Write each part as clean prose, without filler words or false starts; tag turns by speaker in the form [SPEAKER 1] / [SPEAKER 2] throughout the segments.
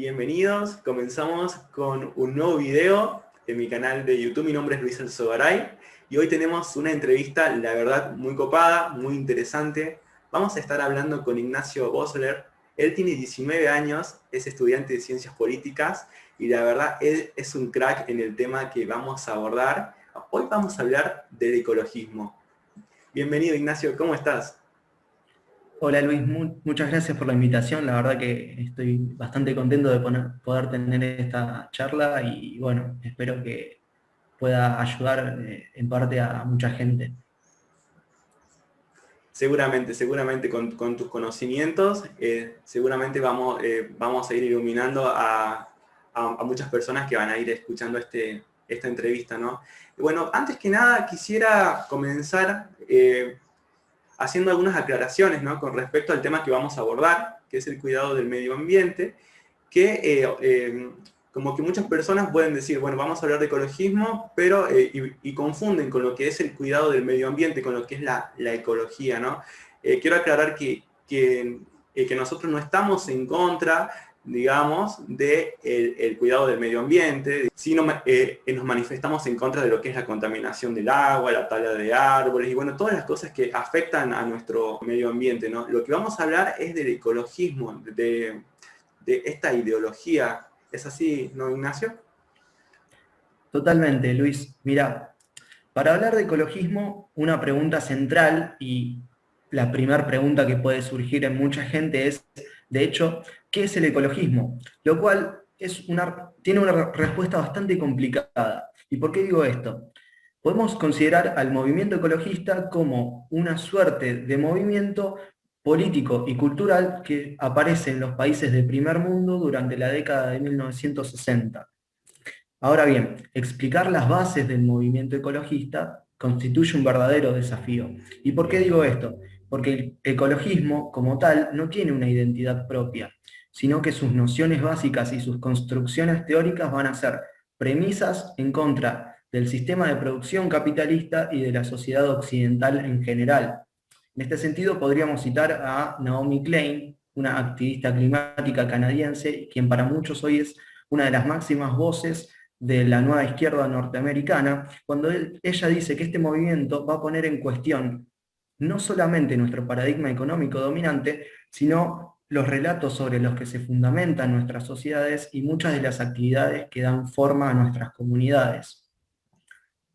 [SPEAKER 1] Bienvenidos, comenzamos con un nuevo video en mi canal de YouTube. Mi nombre es Luis Alzogaray y hoy tenemos una entrevista, la verdad, muy copada, muy interesante. Vamos a estar hablando con Ignacio Bosler. Él tiene 19 años, es estudiante de Ciencias Políticas y la verdad, él es un crack en el tema que vamos a abordar. Hoy vamos a hablar del ecologismo. Bienvenido, Ignacio, ¿cómo estás?
[SPEAKER 2] Hola Luis, muchas gracias por la invitación. La verdad que estoy bastante contento de poder tener esta charla y bueno, espero que pueda ayudar en parte a mucha gente.
[SPEAKER 1] Seguramente con tus conocimientos, seguramente vamos a ir iluminando a muchas personas que van a ir escuchando esta entrevista, ¿no? Y bueno, antes que nada quisiera comenzar haciendo algunas aclaraciones, ¿no? Con respecto al tema que vamos a abordar, que es el cuidado del medio ambiente, que como que muchas personas pueden decir, bueno, vamos a hablar de ecologismo, pero y confunden con lo que es el cuidado del medio ambiente, con lo que es la ecología, ¿no? Quiero aclarar que nosotros no estamos en contra, digamos, del el cuidado del medio ambiente, sino nos manifestamos en contra de lo que es la contaminación del agua, la tala de árboles y bueno, todas las cosas que afectan a nuestro medio ambiente, ¿no? Lo que vamos a hablar es del ecologismo, de esta ideología. ¿Es así, no, Ignacio?
[SPEAKER 2] Totalmente, Luis. Mira, para hablar de ecologismo, una pregunta central y la primera pregunta que puede surgir en mucha gente es, de hecho, ¿qué es el ecologismo? Lo cual tiene una respuesta bastante complicada. ¿Y por qué digo esto? Podemos considerar al movimiento ecologista como una suerte de movimiento político y cultural que aparece en los países del primer mundo durante la década de 1960. Ahora bien, explicar las bases del movimiento ecologista constituye un verdadero desafío. ¿Y por qué digo esto? Porque el ecologismo, como tal, no tiene una identidad propia, sino que sus nociones básicas y sus construcciones teóricas van a ser premisas en contra del sistema de producción capitalista y de la sociedad occidental en general. En este sentido, podríamos citar a Naomi Klein, una activista climática canadiense, quien para muchos hoy es una de las máximas voces de la nueva izquierda norteamericana, cuando ella dice que este movimiento va a poner en cuestión no solamente nuestro paradigma económico dominante, sino los relatos sobre los que se fundamentan nuestras sociedades y muchas de las actividades que dan forma a nuestras comunidades.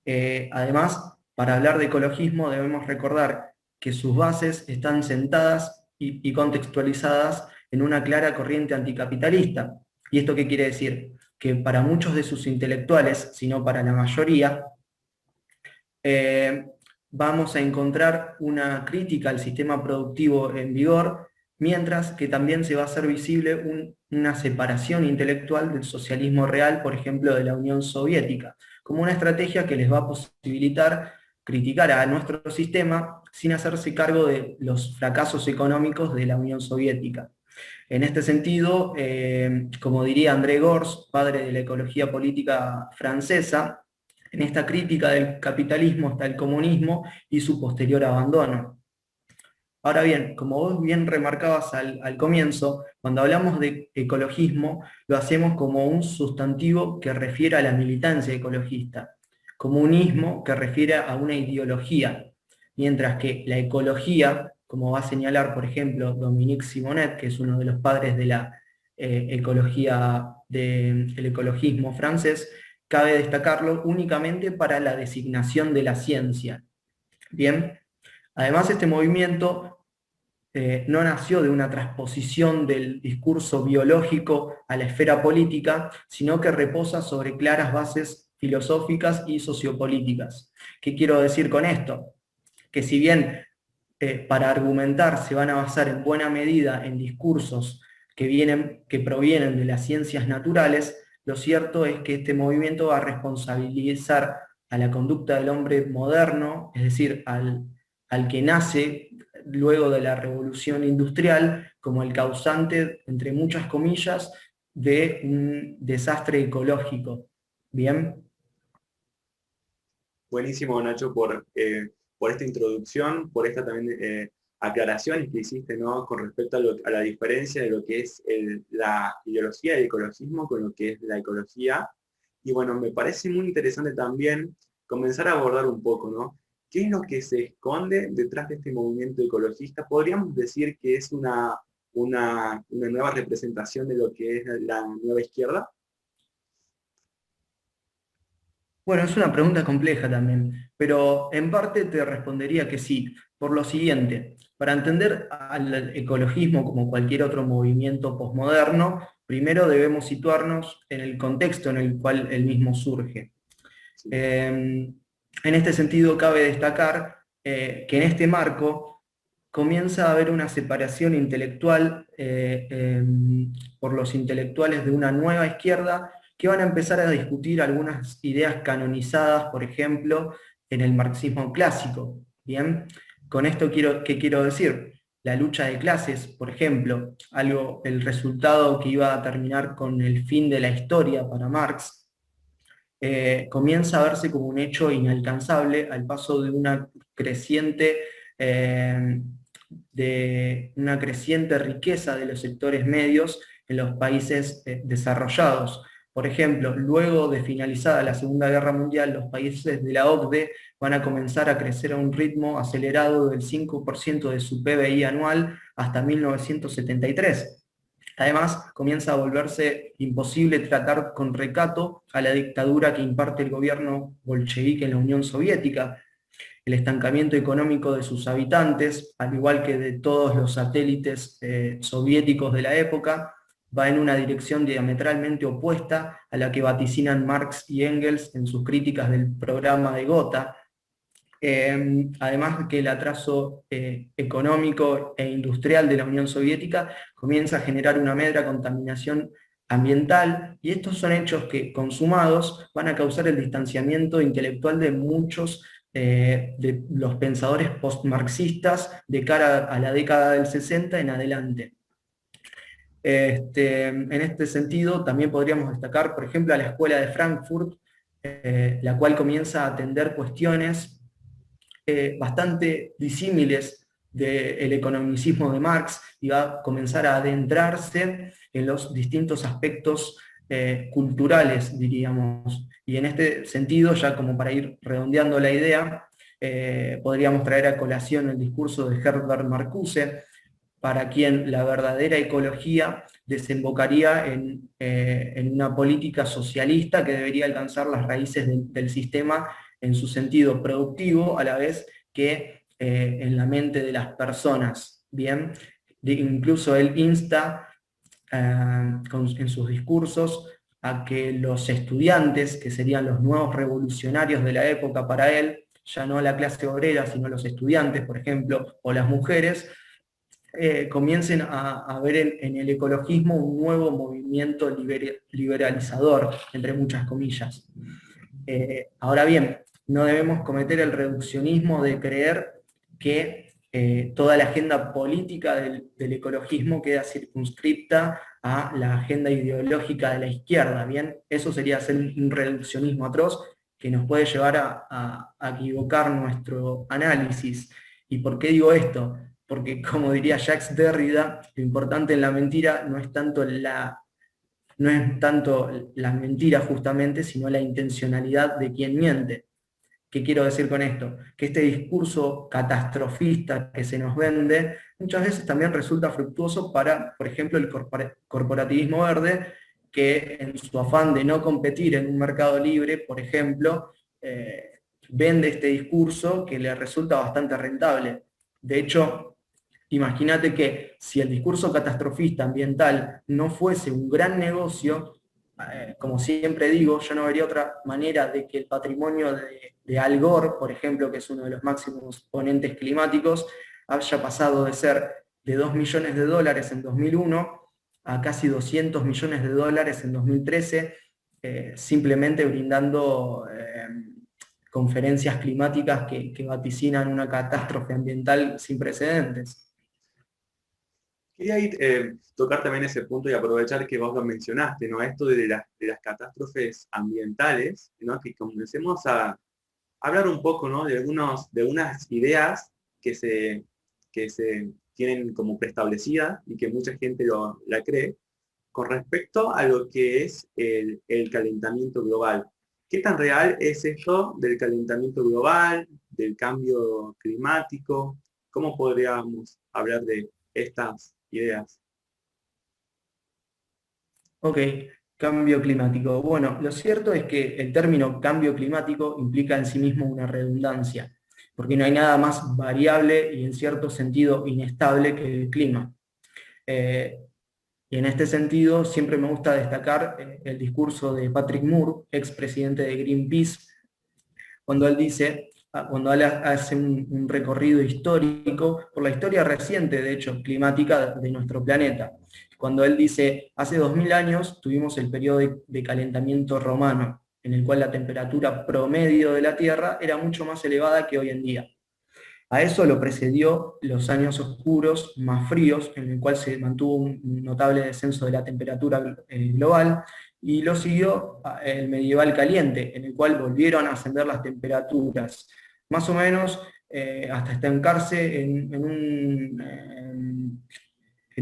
[SPEAKER 2] Además, para hablar de ecologismo debemos recordar que sus bases están sentadas y contextualizadas en una clara corriente anticapitalista. ¿Y esto qué quiere decir? Que para muchos de sus intelectuales, si no para la mayoría, eh, vamos a encontrar una crítica al sistema productivo en vigor, mientras que también se va a hacer visible una separación intelectual del socialismo real, por ejemplo, de la Unión Soviética, como una estrategia que les va a posibilitar criticar a nuestro sistema sin hacerse cargo de los fracasos económicos de la Unión Soviética. En este sentido, como diría André Gorz, padre de la ecología política francesa, en esta crítica del capitalismo está el comunismo y su posterior abandono. Ahora bien, como vos bien remarcabas al comienzo, cuando hablamos de ecologismo, lo hacemos como un sustantivo que refiere a la militancia ecologista, comunismo que refiere a una ideología, mientras que la ecología, como va a señalar, por ejemplo, Dominique Simonet, que es uno de los padres de la ecología, del ecologismo francés, cabe destacarlo únicamente para la designación de la ciencia. Bien, además este movimiento no nació de una transposición del discurso biológico a la esfera política, sino que reposa sobre claras bases filosóficas y sociopolíticas. ¿Qué quiero decir con esto? Que si bien para argumentar se van a basar en buena medida en discursos que provienen de las ciencias naturales, lo cierto es que este movimiento va a responsabilizar a la conducta del hombre moderno, es decir, al que nace luego de la revolución industrial, como el causante, entre muchas comillas, de un desastre ecológico. ¿Bien?
[SPEAKER 1] Buenísimo, Nacho, por esta introducción, por esta también aclaraciones que hiciste, ¿no? Con respecto a la diferencia de lo que es la ideología del ecologismo con lo que es la ecología. Y bueno, me parece muy interesante también comenzar a abordar un poco, ¿no? ¿Qué es lo que se esconde detrás de este movimiento ecologista? Podríamos decir que es una nueva representación de lo que es la nueva izquierda.
[SPEAKER 2] Bueno, es una pregunta compleja también, pero en parte te respondería que sí, por lo siguiente, para entender al ecologismo como cualquier otro movimiento posmoderno, primero debemos situarnos en el contexto en el cual el mismo surge.
[SPEAKER 1] Sí,
[SPEAKER 2] En este sentido, cabe destacar que en este marco comienza a haber una separación intelectual por los intelectuales de una nueva izquierda que van a empezar a discutir algunas ideas canonizadas, por ejemplo, en el marxismo clásico. ¿Bien? Con esto ¿qué quiero decir? La lucha de clases, por ejemplo, el resultado que iba a terminar con el fin de la historia para Marx, comienza a verse como un hecho inalcanzable al paso eh, de una creciente riqueza de los sectores medios en los países desarrollados. Por ejemplo, luego de finalizada la Segunda Guerra Mundial, los países de la OCDE van a comenzar a crecer a un ritmo acelerado del 5% de su PBI anual hasta 1973. Además, comienza a volverse imposible tratar con recato a la dictadura que imparte el gobierno bolchevique en la Unión Soviética. El estancamiento económico de sus habitantes, al igual que de todos los satélites soviéticos de la época, va en una dirección diametralmente opuesta a la que vaticinan Marx y Engels en sus críticas del programa de Gotha. Además que el atraso económico e industrial de la Unión Soviética comienza a generar una media contaminación ambiental, y estos son hechos que, consumados, van a causar el distanciamiento intelectual de muchos de los pensadores postmarxistas de cara a la década del 60 en adelante. En este sentido, también podríamos destacar, por ejemplo, a la Escuela de Frankfurt, la cual comienza a atender cuestiones bastante disímiles del economicismo de Marx y va a comenzar a adentrarse en los distintos aspectos culturales, diríamos. Y en este sentido, ya como para ir redondeando la idea, podríamos traer a colación el discurso de Herbert Marcuse, para quien la verdadera ecología desembocaría en una política socialista que debería alcanzar las raíces del sistema en su sentido productivo, a la vez que en la mente de las personas. Bien, incluso él insta en sus discursos a que los estudiantes, que serían los nuevos revolucionarios de la época para él, ya no la clase obrera, sino los estudiantes, por ejemplo, o las mujeres, comiencen a ver en el ecologismo un nuevo movimiento liberalizador, entre muchas comillas. Ahora bien, no debemos cometer el reduccionismo de creer que toda la agenda política del ecologismo queda circunscripta a la agenda ideológica de la izquierda. Bien, eso sería hacer un reduccionismo atroz que nos puede llevar a equivocar nuestro análisis. ¿Y por qué digo esto? Porque, como diría Jacques Derrida, lo importante en la mentira no es tanto la mentira justamente, sino la intencionalidad de quien miente. ¿Qué quiero decir con esto? Que este discurso catastrofista que se nos vende muchas veces también resulta fructuoso para, por ejemplo, el corporativismo verde, que en su afán de no competir en un mercado libre, por ejemplo, vende este discurso que le resulta bastante rentable. De hecho, imagínate que si el discurso catastrofista ambiental no fuese un gran negocio, como siempre digo, yo no vería otra manera de que el patrimonio de Al Gore, por ejemplo, que es uno de los máximos ponentes climáticos, haya pasado de ser de 2 millones de dólares en 2001 a casi 200 millones de dólares en 2013, simplemente brindando conferencias climáticas que vaticinan una catástrofe ambiental sin precedentes.
[SPEAKER 1] Quería tocar también ese punto y aprovechar que vos lo mencionaste, ¿no? Esto de las catástrofes ambientales, ¿no? Que comencemos a hablar un poco, ¿no? De unas ideas que se que se tienen como preestablecida y que mucha gente la cree, con respecto a lo que es el calentamiento global. ¿Qué tan real es esto del calentamiento global, del cambio climático? ¿Cómo podríamos hablar de estas ideas?
[SPEAKER 2] Ok, cambio climático. Bueno, lo cierto es que el término cambio climático implica en sí mismo una redundancia, porque no hay nada más variable y en cierto sentido inestable que el clima. Eh, y en este sentido, siempre me gusta destacar el discurso de Patrick Moore, expresidente de Greenpeace, cuando él dice, cuando él hace un recorrido histórico por la historia reciente, de hecho, climática de nuestro planeta. Cuando él dice, hace 2000 años tuvimos el periodo de calentamiento romano, en el cual la temperatura promedio de la Tierra era mucho más elevada que hoy en día. A eso lo precedió los años oscuros más fríos, en el cual se mantuvo un notable descenso de la temperatura global, y lo siguió el medieval caliente, en el cual volvieron a ascender las temperaturas, más o menos hasta estancarse en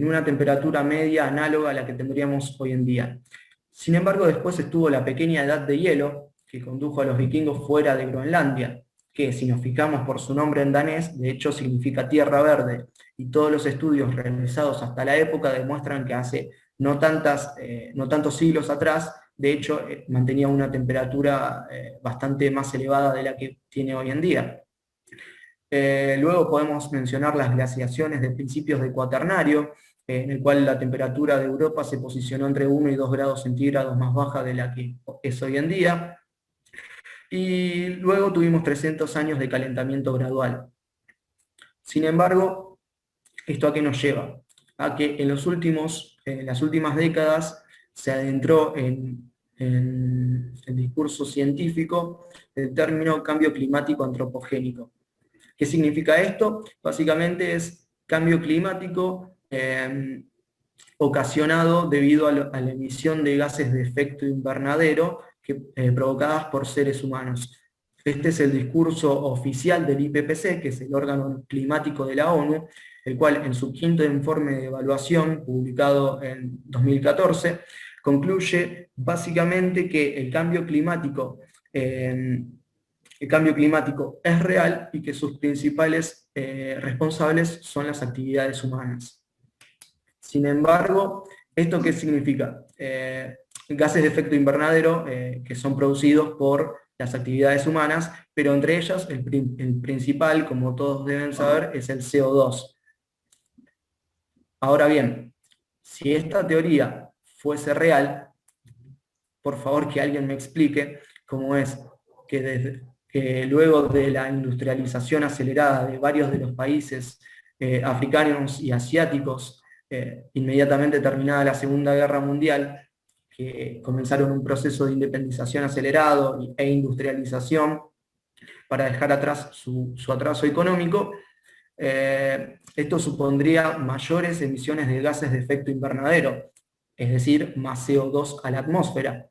[SPEAKER 2] una temperatura media análoga a la que tendríamos hoy en día. Sin embargo, después estuvo la pequeña edad de hielo, que condujo a los vikingos fuera de Groenlandia, que si nos fijamos por su nombre en danés, de hecho significa tierra verde, y todos los estudios realizados hasta la época demuestran que hace no tantos siglos atrás, de hecho mantenía una temperatura bastante más elevada de la que tiene hoy en día. Luego podemos mencionar las glaciaciones de principios del Cuaternario, en el cual la temperatura de Europa se posicionó entre 1 y 2 grados centígrados más baja de la que es hoy en día. Y luego tuvimos 300 años de calentamiento gradual. Sin embargo, ¿esto a qué nos lleva? A que en las últimas décadas se adentró en el discurso científico el término cambio climático antropogénico. ¿Qué significa esto? Básicamente es cambio climático ocasionado debido a la emisión de gases de efecto invernadero provocadas por seres humanos. Este es el discurso oficial del IPCC, que es el órgano climático de la ONU, el cual en su quinto informe de evaluación, publicado en 2014, concluye básicamente que el cambio climático es real y que sus principales responsables son las actividades humanas. Sin embargo, ¿esto qué significa? Gases de efecto invernadero que son producidos por las actividades humanas, pero entre ellas el principal, como todos deben saber, es el CO2. Ahora bien, si esta teoría fuese real, por favor que alguien me explique cómo es que luego de la industrialización acelerada de varios de los países africanos y asiáticos, inmediatamente terminada la Segunda Guerra Mundial, que comenzaron un proceso de independización acelerado e industrialización para dejar atrás su atraso económico, esto supondría mayores emisiones de gases de efecto invernadero, es decir, más CO2 a la atmósfera.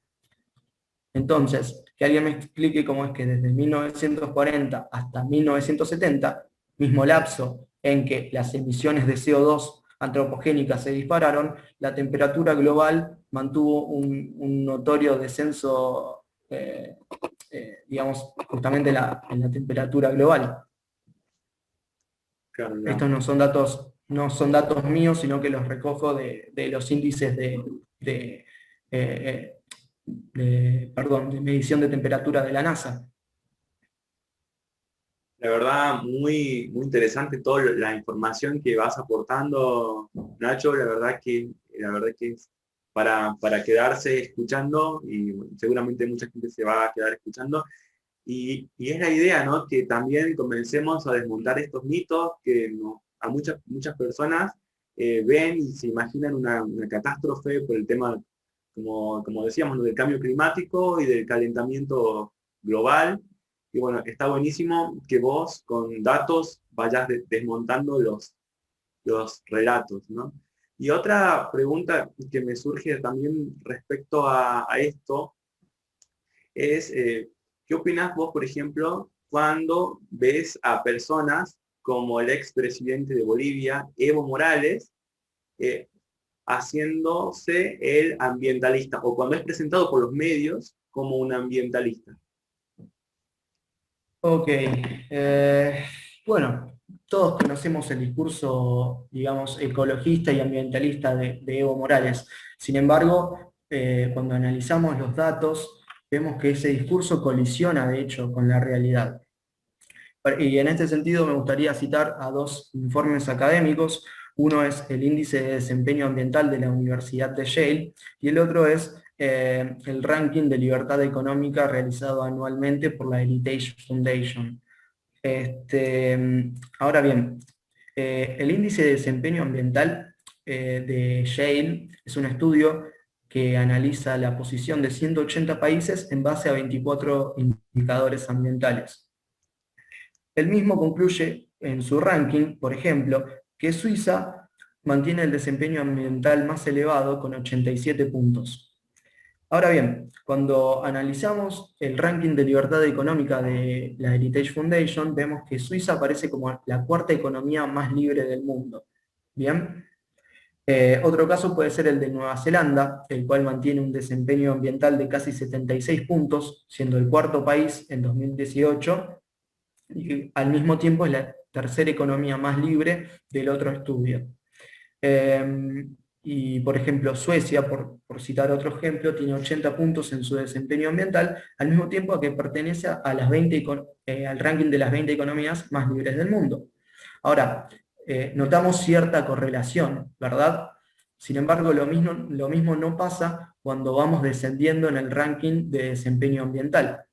[SPEAKER 2] Entonces, que alguien me explique cómo es que desde 1940 hasta 1970, mismo lapso en que las emisiones de CO2 antropogénicas se dispararon, la temperatura global mantuvo un notorio descenso, digamos, justamente en la temperatura global.
[SPEAKER 1] Claro, no.
[SPEAKER 2] Estos no son datos míos, sino que los recojo de los índices de medición de temperatura de la NASA.
[SPEAKER 1] La verdad, muy interesante toda la información que vas aportando, Nacho. La verdad que es para quedarse escuchando, y seguramente mucha gente se va a quedar escuchando. Y es la idea, ¿no? Que también comencemos a desmontar estos mitos que a muchas personas ven y se imaginan una catástrofe por el tema, como decíamos, ¿no? Del cambio climático y del calentamiento global. Y bueno, está buenísimo que vos con datos vayas desmontando los relatos, ¿no? Y otra pregunta que me surge también respecto a esto es, ¿qué opinás vos, por ejemplo, cuando ves a personas como el expresidente de Bolivia, Evo Morales, haciéndose el ambientalista, o cuando es presentado por los medios como un ambientalista.
[SPEAKER 2] Ok, bueno, todos conocemos el discurso, digamos, ecologista y ambientalista de Evo Morales. Sin embargo, cuando analizamos los datos, vemos que ese discurso colisiona, de hecho, con la realidad. Y en este sentido me gustaría citar a dos informes académicos. Uno es el Índice de Desempeño Ambiental de la Universidad de Yale y el otro es el Ranking de Libertad Económica realizado anualmente por la Heritage Foundation. Ahora bien, el Índice de Desempeño Ambiental de Yale es un estudio que analiza la posición de 180 países en base a 24 indicadores ambientales. El mismo concluye en su ranking, por ejemplo, que Suiza mantiene el desempeño ambiental más elevado con 87 puntos. Ahora bien, cuando analizamos el ranking de libertad económica de la Heritage Foundation, vemos que Suiza aparece como la cuarta economía más libre del mundo. Bien. Otro caso puede ser el de Nueva Zelanda, el cual mantiene un desempeño ambiental de casi 76 puntos, siendo el cuarto país en 2018, y al mismo tiempo es la tercera economía más libre del otro estudio. Y por ejemplo, Suecia, por citar otro ejemplo, tiene 80 puntos en su desempeño ambiental, al mismo tiempo que pertenece a las 20, al ranking de las 20 economías más libres del mundo. Ahora, notamos cierta correlación, ¿verdad? Sin embargo, lo mismo no pasa cuando vamos descendiendo en el ranking de desempeño ambiental.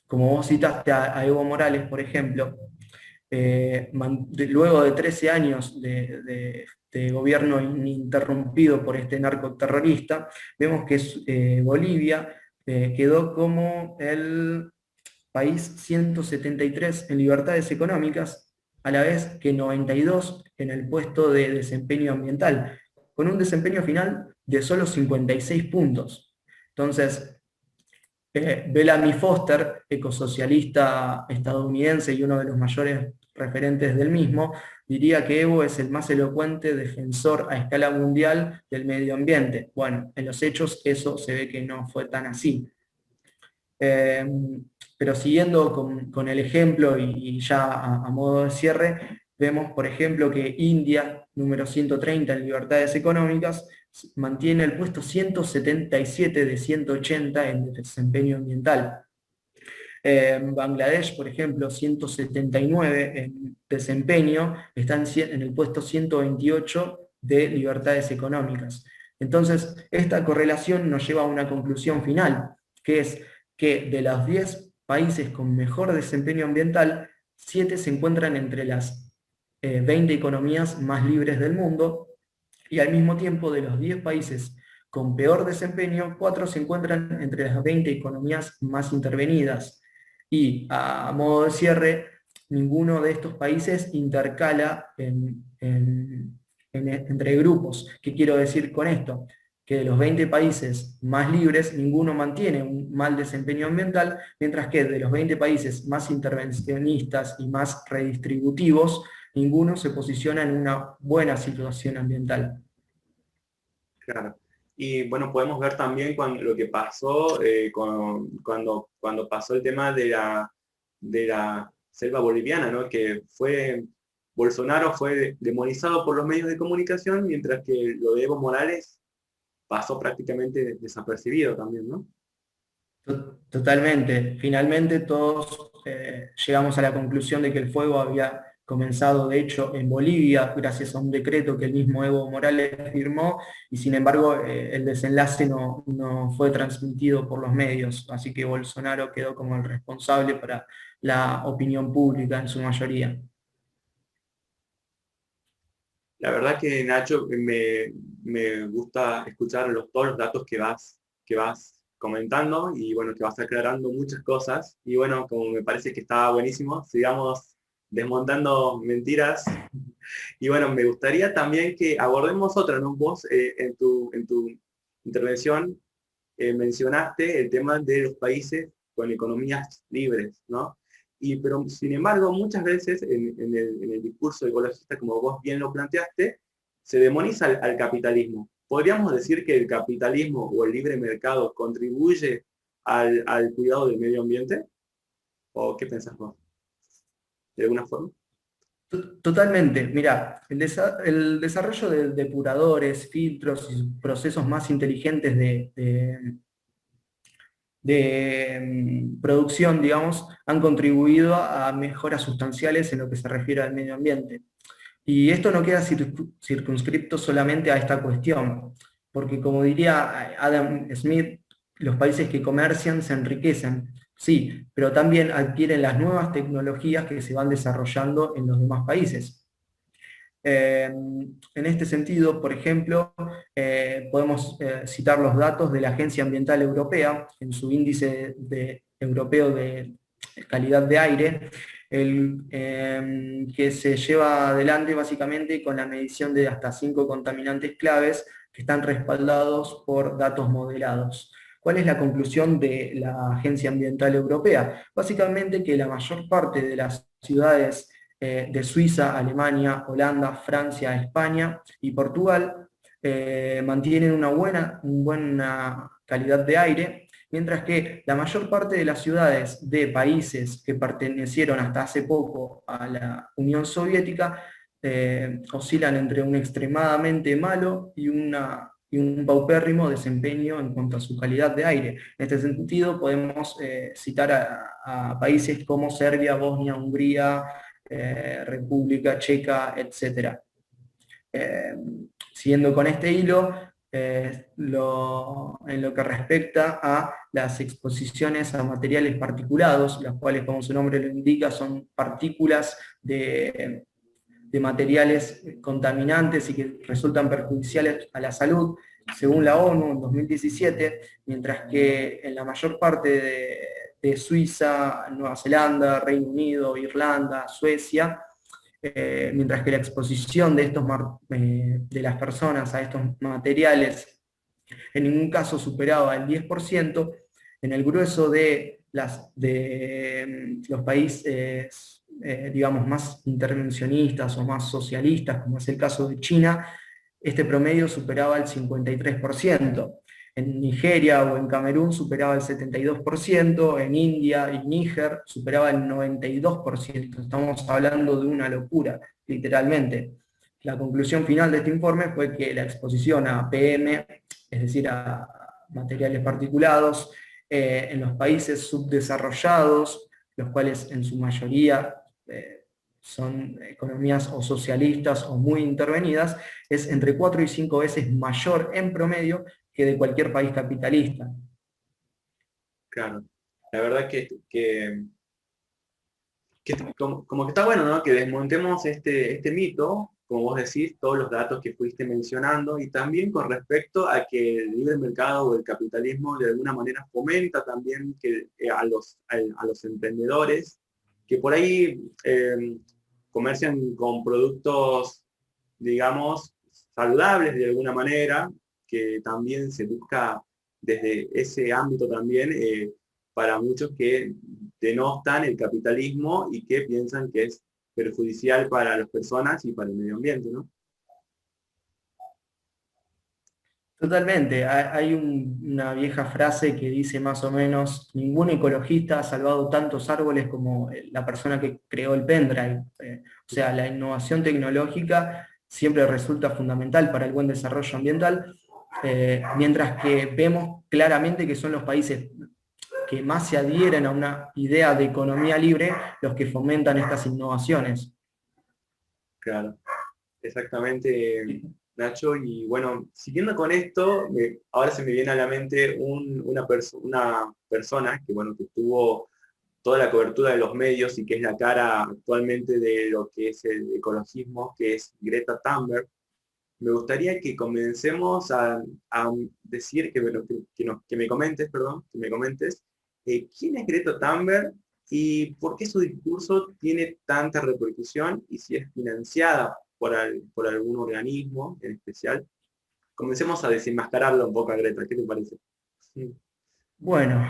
[SPEAKER 2] Como vos citaste a Evo Morales, por ejemplo, luego de 13 años de gobierno ininterrumpido por este narcoterrorista, vemos que Bolivia quedó como el país 173 en libertades económicas, a la vez que 92 en el puesto de desempeño ambiental, con un desempeño final de solo 56 puntos. Entonces, Bellamy Foster, ecosocialista estadounidense y uno de los mayores referentes del mismo, diría que Evo es el más elocuente defensor a escala mundial del medio ambiente. Bueno, en los hechos eso se ve que no fue tan así. Pero siguiendo con el ejemplo y ya a modo de cierre, vemos por ejemplo que India, número 130 en libertades económicas, mantiene el puesto 177 de 180 en desempeño ambiental. Bangladesh, por ejemplo, 179 en desempeño, están en el puesto 128 de libertades económicas. Entonces, esta correlación nos lleva a una conclusión final, que es que de los 10 países con mejor desempeño ambiental, 7 se encuentran entre las 20 economías más libres del mundo, y al mismo tiempo de los 10 países con peor desempeño, 4 se encuentran entre las 20 economías más intervenidas. Y a modo de cierre, ninguno de estos países intercala entre grupos. ¿Qué quiero decir con esto? Que de los 20 países más libres, ninguno mantiene un mal desempeño ambiental, mientras que de los 20 países más intervencionistas y más redistributivos, ninguno se posiciona en una buena situación ambiental.
[SPEAKER 1] Claro. Y bueno, podemos ver también lo que pasó cuando pasó el tema de la selva boliviana, ¿no? Que Bolsonaro fue demonizado por los medios de comunicación, mientras que lo de Evo Morales pasó prácticamente desapercibido también, ¿no?
[SPEAKER 2] Totalmente. Finalmente todos llegamos a la conclusión de que el fuego había comenzado, de hecho, en Bolivia, gracias a un decreto que el mismo Evo Morales firmó, y sin embargo el desenlace no fue transmitido por los medios, así que Bolsonaro quedó como el responsable para la opinión pública en su mayoría.
[SPEAKER 1] La verdad que, Nacho, me gusta escuchar todos los datos que vas comentando y bueno, que vas aclarando muchas cosas. Y bueno, como me parece que está buenísimo, sigamos desmontando mentiras. Y bueno, me gustaría también que abordemos otra, ¿no? Vos en tu intervención mencionaste el tema de los países con economías libres, ¿no? pero sin embargo, muchas veces en el discurso ecologista, como vos bien lo planteaste, se demoniza al capitalismo. ¿Podríamos decir que el capitalismo o el libre mercado contribuye al cuidado del medio ambiente? ¿O qué pensás vos? ¿De alguna forma?
[SPEAKER 2] Totalmente. Mira, el desarrollo de depuradores, filtros y procesos más inteligentes de producción, digamos, han contribuido a mejoras sustanciales en lo que se refiere al medio ambiente. Y esto no queda circunscripto solamente a esta cuestión, porque como diría Adam Smith, los países que comercian se enriquecen, sí, pero también adquieren las nuevas tecnologías que se van desarrollando en los demás países. En este sentido, por ejemplo, podemos citar los datos de la Agencia Ambiental Europea en su índice europeo de calidad de aire, que se lleva adelante básicamente con la medición de hasta 5 contaminantes claves que están respaldados por datos modelados. ¿Cuál es la conclusión de la Agencia Ambiental Europea? Básicamente que la mayor parte de las ciudades de Suiza, Alemania, Holanda, Francia, España y Portugal mantienen una buena calidad de aire, mientras que la mayor parte de las ciudades de países que pertenecieron hasta hace poco a la Unión Soviética oscilan entre un extremadamente malo y un paupérrimo desempeño en cuanto a su calidad de aire. En este sentido podemos citar a países como Serbia, Bosnia, Hungría, República Checa, etc. Siguiendo con este hilo, en lo que respecta a las exposiciones a materiales particulados, las cuales, como su nombre lo indica, son partículas de materiales contaminantes y que resultan perjudiciales a la salud, según la ONU en 2017, mientras que en la mayor parte de Suiza, Nueva Zelanda, Reino Unido, Irlanda, Suecia, mientras que la exposición de las personas a estos materiales en ningún caso superaba el 10%, en el grueso de los países, digamos, más intervencionistas o más socialistas, como es el caso de China, este promedio superaba el 53%. En Nigeria o en Camerún superaba el 72%, en India y Níger superaba el 92%. Estamos hablando de una locura, literalmente. La conclusión final de este informe fue que la exposición a PM, es decir, a materiales particulados, en los países subdesarrollados, los cuales en su mayoría son economías o socialistas o muy intervenidas, es entre 4 y 5 veces mayor en promedio que de cualquier país capitalista.
[SPEAKER 1] Claro, la verdad como que está bueno, ¿no? Que desmontemos este mito, como vos decís, todos los datos que fuiste mencionando, y también con respecto a que el libre mercado o el capitalismo de alguna manera fomenta también a los emprendedores que por ahí comercian con productos, digamos, saludables de alguna manera, que también se busca desde ese ámbito también para muchos que denostan el capitalismo y que piensan que es perjudicial para las personas y para el medio ambiente, ¿no?
[SPEAKER 2] Totalmente. Hay una vieja frase que dice más o menos, ningún ecologista ha salvado tantos árboles como la persona que creó el pendrive. O sea, la innovación tecnológica siempre resulta fundamental para el buen desarrollo ambiental, mientras que vemos claramente que son los países que más se adhieren a una idea de economía libre los que fomentan estas innovaciones.
[SPEAKER 1] Claro, exactamente, Nacho. Y bueno, siguiendo con esto, ahora se me viene a la mente una persona que, bueno, que tuvo toda la cobertura de los medios y que es la cara actualmente de lo que es el ecologismo, que es Greta Thunberg. Me gustaría que comencemos a decir, que me comentes, perdón, que me comentes, quién es Greta Thunberg y por qué su discurso tiene tanta repercusión y si es financiada por algún organismo en especial. Comencemos a desenmascararlo un poco a Greta, ¿qué te parece? Sí.
[SPEAKER 2] Bueno,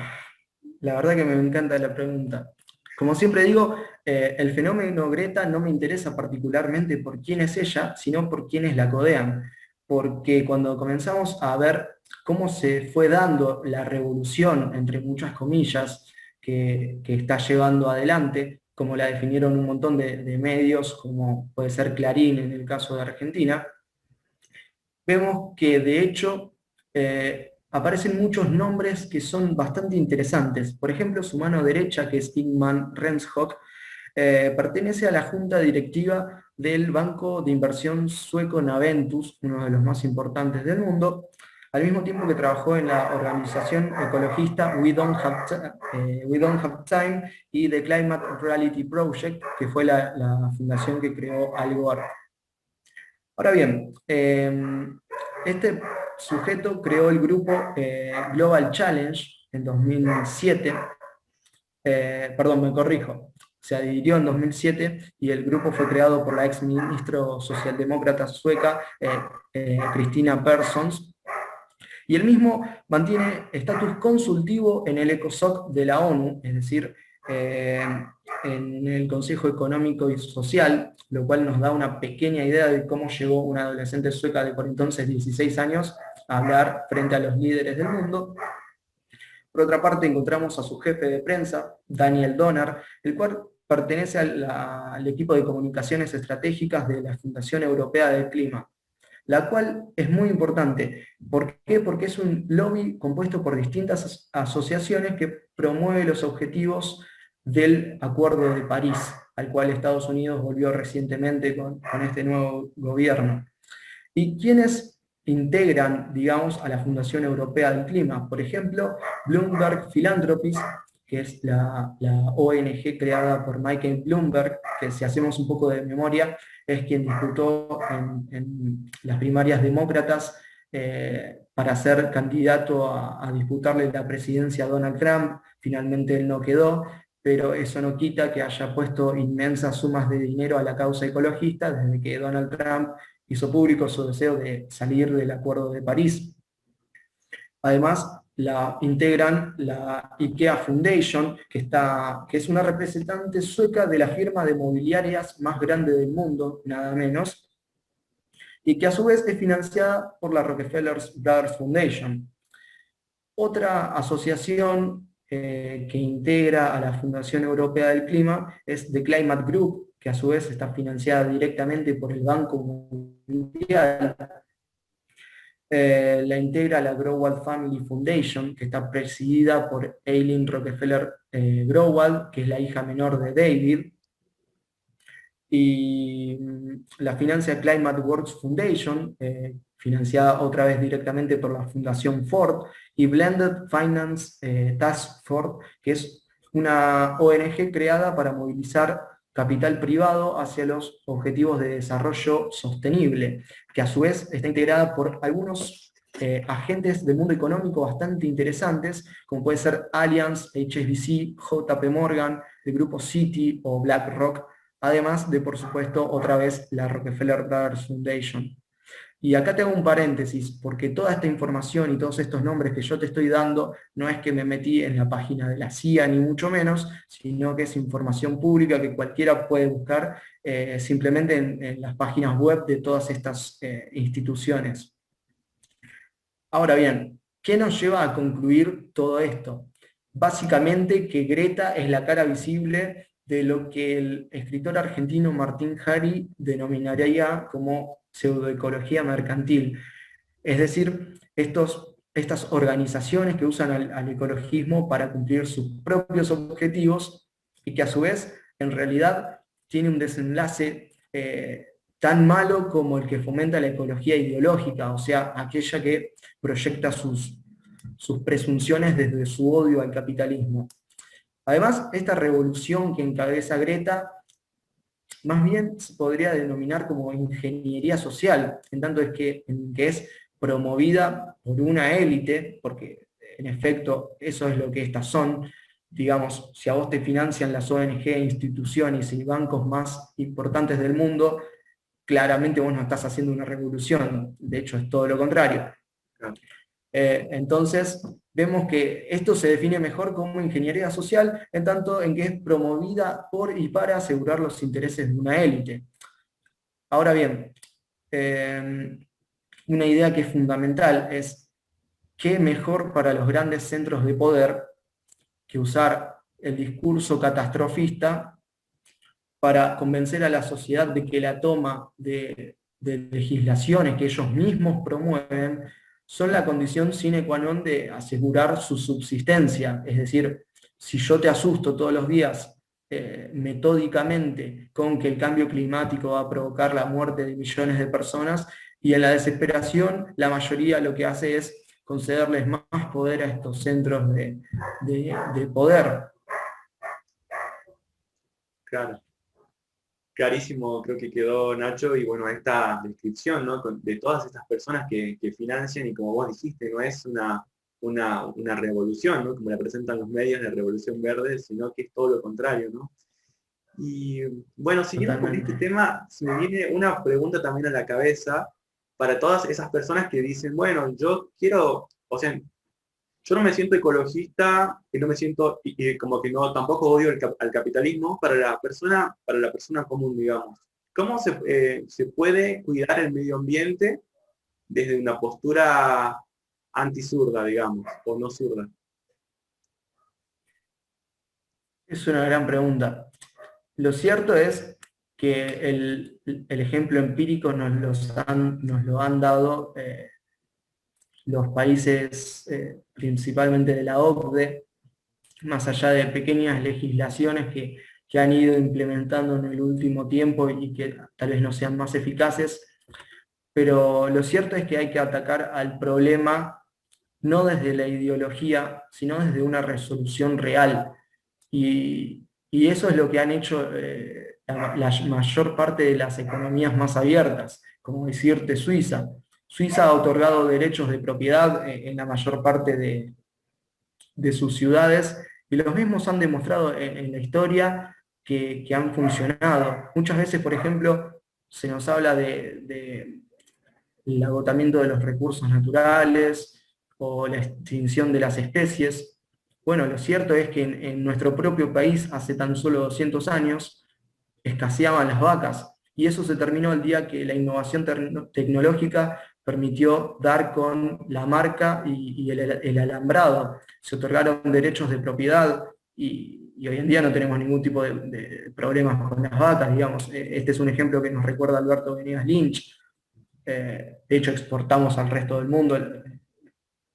[SPEAKER 2] la verdad que me encanta la pregunta. Como siempre digo, el fenómeno Greta no me interesa particularmente por quién es ella, sino por quienes la codean. Porque cuando comenzamos a ver cómo se fue dando la revolución, entre muchas comillas, que está llevando adelante, como la definieron un montón de medios, como puede ser Clarín en el caso de Argentina, vemos que de hecho aparecen muchos nombres que son bastante interesantes. Por ejemplo, su mano derecha, que es Ingman Renschhock, pertenece a la junta directiva del banco de inversión sueco Naventus, uno de los más importantes del mundo, al mismo tiempo que trabajó en la organización ecologista We Don't Have Time y The Climate Reality Project, que fue la fundación que creó Al Gore. Ahora bien, este sujeto creó el grupo Global Challenge en 2007, perdón, me corrijo, se dividió en 2007 y el grupo fue creado por la ex ministro socialdemócrata sueca Cristina Persons, y el mismo mantiene estatus consultivo en el ECOSOC de la ONU, es decir, en el Consejo Económico y Social, lo cual nos da una pequeña idea de cómo llegó una adolescente sueca de por entonces 16 años a hablar frente a los líderes del mundo. Por otra parte, encontramos a su jefe de prensa, Daniel Donner, el cual pertenece al equipo de comunicaciones estratégicas de la Fundación Europea del Clima, la cual es muy importante. ¿Por qué? Porque es un lobby compuesto por distintas asociaciones que promueve los objetivos del Acuerdo de París, al cual Estados Unidos volvió recientemente con este nuevo gobierno. ¿Y quiénes integran, digamos, a la Fundación Europea del Clima? Por ejemplo, Bloomberg Philanthropies, que es la ONG creada por Michael Bloomberg, que si hacemos un poco de memoria, es quien disputó en las primarias demócratas para ser candidato a disputarle la presidencia a Donald Trump. Finalmente él no quedó, pero eso no quita que haya puesto inmensas sumas de dinero a la causa ecologista desde que Donald Trump hizo público su deseo de salir del Acuerdo de París. Además, la integran la IKEA Foundation, que es una representante sueca de la firma de mobiliarias más grande del mundo, nada menos, y que a su vez es financiada por la Rockefeller Brothers Foundation. Otra asociación que integra a la Fundación Europea del Clima es The Climate Group, que a su vez está financiada directamente por el Banco Mundial. La integra la Growald Family Foundation, que está presidida por Eileen Rockefeller Growald, que es la hija menor de David. Y la financia Climate Works Foundation, financiada otra vez directamente por la Fundación Ford, y Blended Finance Task Force, que es una ONG creada para movilizar capital privado hacia los objetivos de desarrollo sostenible, que a su vez está integrada por algunos agentes del mundo económico bastante interesantes, como puede ser Allianz, HSBC, JP Morgan, el grupo Citi o BlackRock, además de, por supuesto, otra vez la Rockefeller Brothers Foundation. Y acá tengo un paréntesis, porque toda esta información y todos estos nombres que yo te estoy dando no es que me metí en la página de la CIA, ni mucho menos, sino que es información pública que cualquiera puede buscar simplemente en las páginas web de todas estas instituciones. Ahora bien, ¿qué nos lleva a concluir todo esto? Básicamente que Greta es la cara visible de lo que el escritor argentino Martín Hari denominaría como pseudoecología mercantil. Es decir, estas organizaciones que usan al ecologismo para cumplir sus propios objetivos y que a su vez, en realidad, tiene un desenlace tan malo como el que fomenta la ecología ideológica, o sea, aquella que proyecta sus presunciones desde su odio al capitalismo. Además, esta revolución que encabeza Greta, más bien se podría denominar como ingeniería social, en tanto que es promovida por una élite, porque en efecto eso es lo que estas son. Digamos, si a vos te financian las ONG, instituciones y bancos más importantes del mundo, claramente vos no estás haciendo una revolución, de hecho es todo lo contrario. Entonces, vemos que esto se define mejor como ingeniería social, en tanto en que es promovida por y para asegurar los intereses de una élite. Ahora bien, una idea que es fundamental es qué mejor para los grandes centros de poder que usar el discurso catastrofista para convencer a la sociedad de que la toma de legislaciones que ellos mismos promueven son la condición sine qua non de asegurar su subsistencia. Es decir, si yo te asusto todos los días metódicamente con que el cambio climático va a provocar la muerte de millones de personas, y en la desesperación la mayoría lo que hace es concederles más poder a estos centros de poder.
[SPEAKER 1] Claro. Clarísimo, creo que quedó Nacho, y bueno, esta descripción, ¿no? De todas estas personas que financian, y como vos dijiste, no es una revolución, ¿no? Como la presentan los medios de revolución verde, sino que es todo lo contrario, ¿no? Y bueno, siguiendo con este tema, se me viene una pregunta también a la cabeza para todas esas personas que dicen, bueno, yo quiero, o sea, yo no me siento ecologista y no me siento, y como que no, tampoco odio al capitalismo para la persona común, digamos. ¿Cómo se puede cuidar el medio ambiente desde una postura antisurda, digamos, o no surda?
[SPEAKER 2] Es una gran pregunta. Lo cierto es que el ejemplo empírico nos lo han dado los países principalmente de la OCDE, más allá de pequeñas legislaciones que han ido implementando en el último tiempo y que tal vez no sean más eficaces, pero lo cierto es que hay que atacar al problema no desde la ideología, sino desde una resolución real. Y eso es lo que han hecho la mayor parte de las economías más abiertas, como decirte Suiza. Suiza ha otorgado derechos de propiedad en la mayor parte de sus ciudades, y los mismos han demostrado en la historia que han funcionado. Muchas veces, por ejemplo, se nos habla el agotamiento de los recursos naturales o la extinción de las especies. Bueno, lo cierto es que en nuestro propio país hace tan solo 200 años escaseaban las vacas, y eso se terminó el día que la innovación tecnológica permitió dar con la marca y el alambrado. Se otorgaron derechos de propiedad y hoy en día no tenemos ningún tipo de problemas con las vacas, digamos. Este es un ejemplo que nos recuerda Alberto Venegas Lynch. De hecho, exportamos al resto del mundo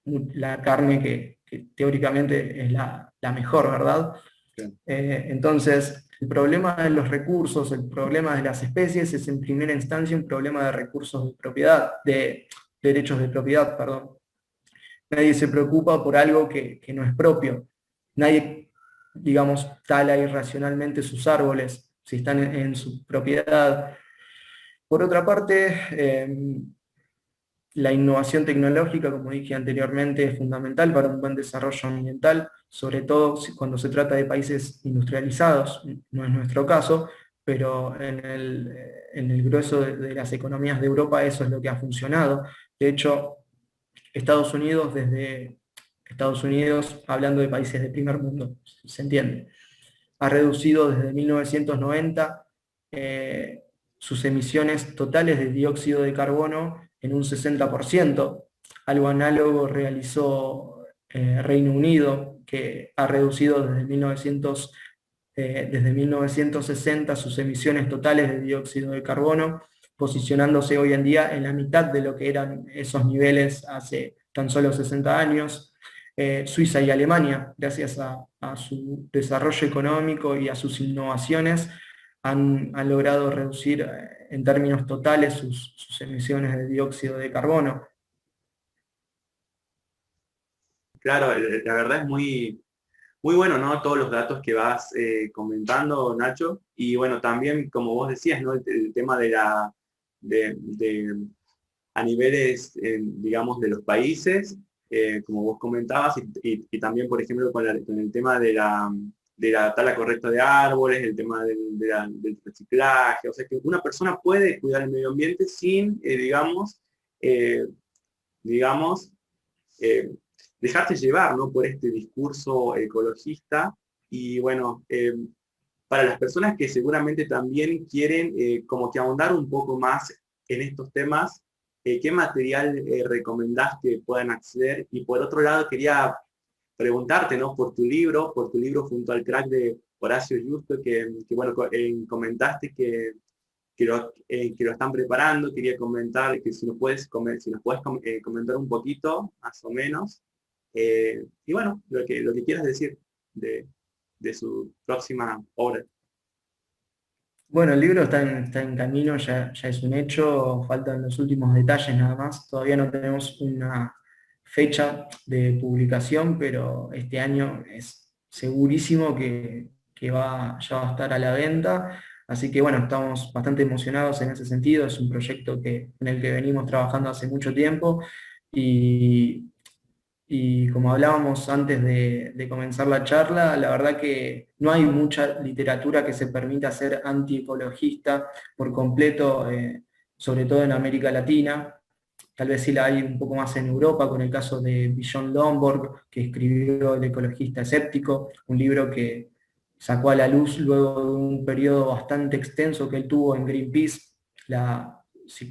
[SPEAKER 2] la carne que teóricamente es la mejor, ¿verdad?
[SPEAKER 1] Sí.
[SPEAKER 2] Entonces, el problema de los recursos, el problema de las especies es en primera instancia un problema de recursos de propiedad, de derechos de propiedad, perdón. Nadie se preocupa por algo que no es propio. Nadie, digamos, tala irracionalmente sus árboles si están en su propiedad. Por otra parte, la innovación tecnológica, como dije anteriormente, es fundamental para un buen desarrollo ambiental, sobre todo cuando se trata de países industrializados, no es nuestro caso, pero en el grueso de las economías de Europa eso es lo que ha funcionado. De hecho, Estados Unidos, hablando de países de primer mundo, se entiende, ha reducido desde 1990 sus emisiones totales de dióxido de carbono en un 60%. Algo análogo realizó Reino Unido, que ha reducido desde 1960 sus emisiones totales de dióxido de carbono, posicionándose hoy en día en la mitad de lo que eran esos niveles hace tan solo 60 años. Suiza y Alemania, gracias a su desarrollo económico y a sus innovaciones, han logrado reducir en términos totales sus emisiones de dióxido de carbono.
[SPEAKER 1] Claro, la verdad es muy, muy bueno, ¿no? Todos los datos que vas comentando, Nacho. Y bueno, también, como vos decías, ¿no? El tema de a niveles, digamos, de los países, como vos comentabas, y también, por ejemplo, con el tema de la tala correcta de árboles, el tema del reciclaje. O sea, que una persona puede cuidar el medio ambiente sin, eh, digamos, eh, dejarte llevar, ¿no? Por este discurso ecologista. Y bueno, para las personas que seguramente también quieren como que ahondar un poco más en estos temas, ¿qué material recomendás que puedan acceder? Y por otro lado, quería preguntarte, ¿no? Por tu libro Junto al Crack de Horacio Justo, que bueno, comentaste que lo están preparando. Quería comentar que si nos puedes, si nos puedes comentar un poquito, más o menos. Y bueno, lo que quieras decir de, de su próxima obra.
[SPEAKER 2] Bueno, el libro está en camino, ya es un hecho, faltan los últimos detalles nada más. Todavía no tenemos una fecha de publicación, pero este año es segurísimo ya va a estar a la venta. Así que bueno, estamos bastante emocionados en ese sentido. Es un proyecto en el que venimos trabajando hace mucho tiempo y y como hablábamos antes de comenzar la charla, la verdad que no hay mucha literatura que se permita ser antiecologista por completo, sobre todo en América Latina. Tal vez sí la hay un poco más en Europa, con el caso de Bjorn Lomborg, que escribió El ecologista escéptico, un libro que sacó a la luz luego de un periodo bastante extenso que él tuvo en Greenpeace,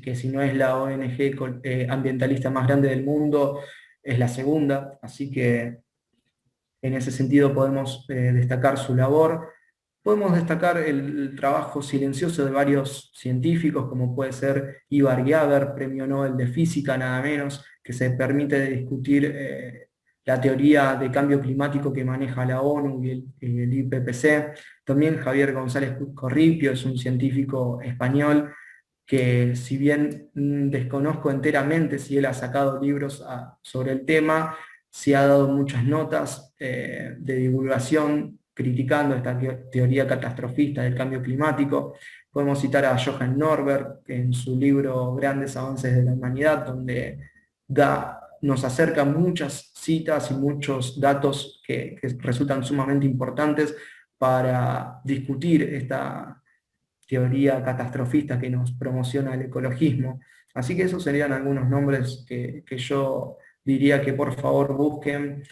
[SPEAKER 2] que si no es la ONG ambientalista más grande del mundo, es la segunda, así que en ese sentido podemos destacar su labor. Podemos destacar el trabajo silencioso de varios científicos, como puede ser Ivar Giaever, premio Nobel de Física, nada menos, que se permite discutir la teoría de cambio climático que maneja la ONU y el IPCC. También Javier González Corripio es un científico español que, si bien desconozco enteramente si él ha sacado libros sobre el tema, sí ha dado muchas notas de divulgación criticando esta teoría catastrofista del cambio climático. Podemos citar a Johan Norberg en su libro Grandes Avances de la Humanidad, donde nos acerca muchas citas y muchos datos que resultan sumamente importantes para discutir esta teoría catastrofista que nos promociona el ecologismo. Así que esos serían algunos nombres que yo diría que por favor busquen,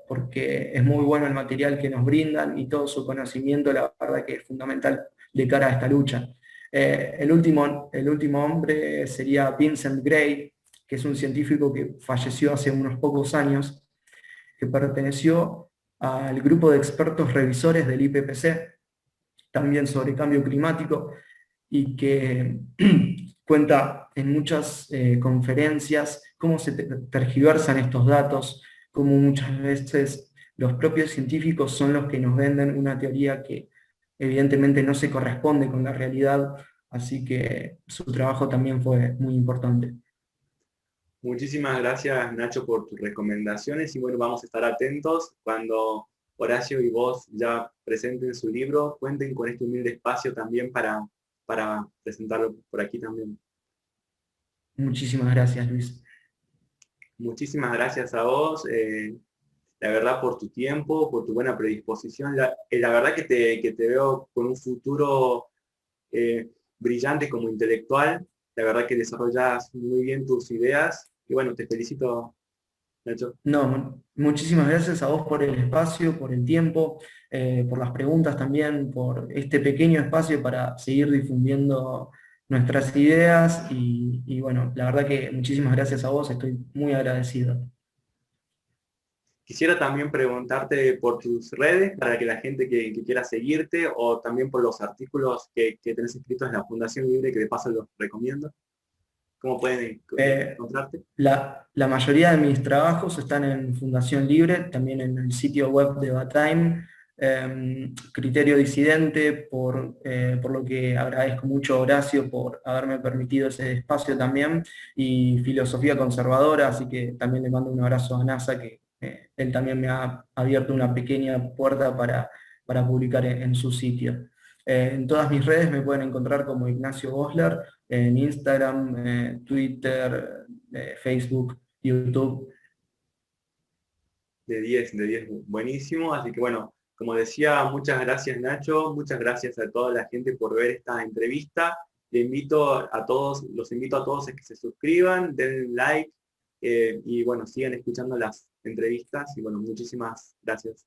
[SPEAKER 2] porque es muy bueno el material que nos brindan y todo su conocimiento, la verdad que es fundamental de cara a esta lucha. El último hombre sería Vincent Gray, que es un científico que falleció hace unos pocos años, que perteneció al grupo de expertos revisores del IPCC, también sobre cambio climático, y que cuenta en muchas conferencias cómo se tergiversan estos datos, cómo muchas veces los propios científicos son los que nos venden una teoría que evidentemente no se corresponde con la realidad, así que su trabajo también fue muy importante.
[SPEAKER 1] Muchísimas gracias, Nacho, por tus recomendaciones y bueno, vamos a estar atentos cuando Horacio y vos ya presenten su libro. Cuenten con este humilde espacio también para presentarlo por aquí también.
[SPEAKER 2] Muchísimas gracias, Luis.
[SPEAKER 1] Muchísimas gracias a vos, la verdad, por tu tiempo, por tu buena predisposición. La verdad que te veo con un futuro brillante como intelectual. La verdad que desarrollas muy bien tus ideas y bueno, te felicito, Nacho.
[SPEAKER 2] No, muchísimas gracias a vos por el espacio, por el tiempo, por las preguntas también, por este pequeño espacio para seguir difundiendo nuestras ideas y bueno, la verdad que muchísimas gracias a vos, estoy muy agradecido.
[SPEAKER 1] Quisiera también preguntarte por tus redes para que la gente que quiera seguirte o también por los artículos que tenés escritos en la Fundación Libre, que de paso los recomiendo. ¿Cómo pueden
[SPEAKER 2] Eh,
[SPEAKER 1] encontrarte?
[SPEAKER 2] la mayoría de mis trabajos están en Fundación Libre, también en el sitio web de Batime. Criterio Disidente, por lo que agradezco mucho a Horacio por haberme permitido ese espacio también, y Filosofía Conservadora, así que también le mando un abrazo a NASA, que él también me ha abierto una pequeña puerta para publicar en su sitio. En todas mis redes me pueden encontrar como Ignacio Bosler, en Instagram, Twitter, Facebook, YouTube.
[SPEAKER 1] De 10 buenísimo. Así que bueno, como decía, muchas gracias Nacho, muchas gracias a toda la gente por ver esta entrevista. Los invito a todos a que se suscriban, den like, y bueno, sigan escuchando las entrevistas y bueno, muchísimas gracias.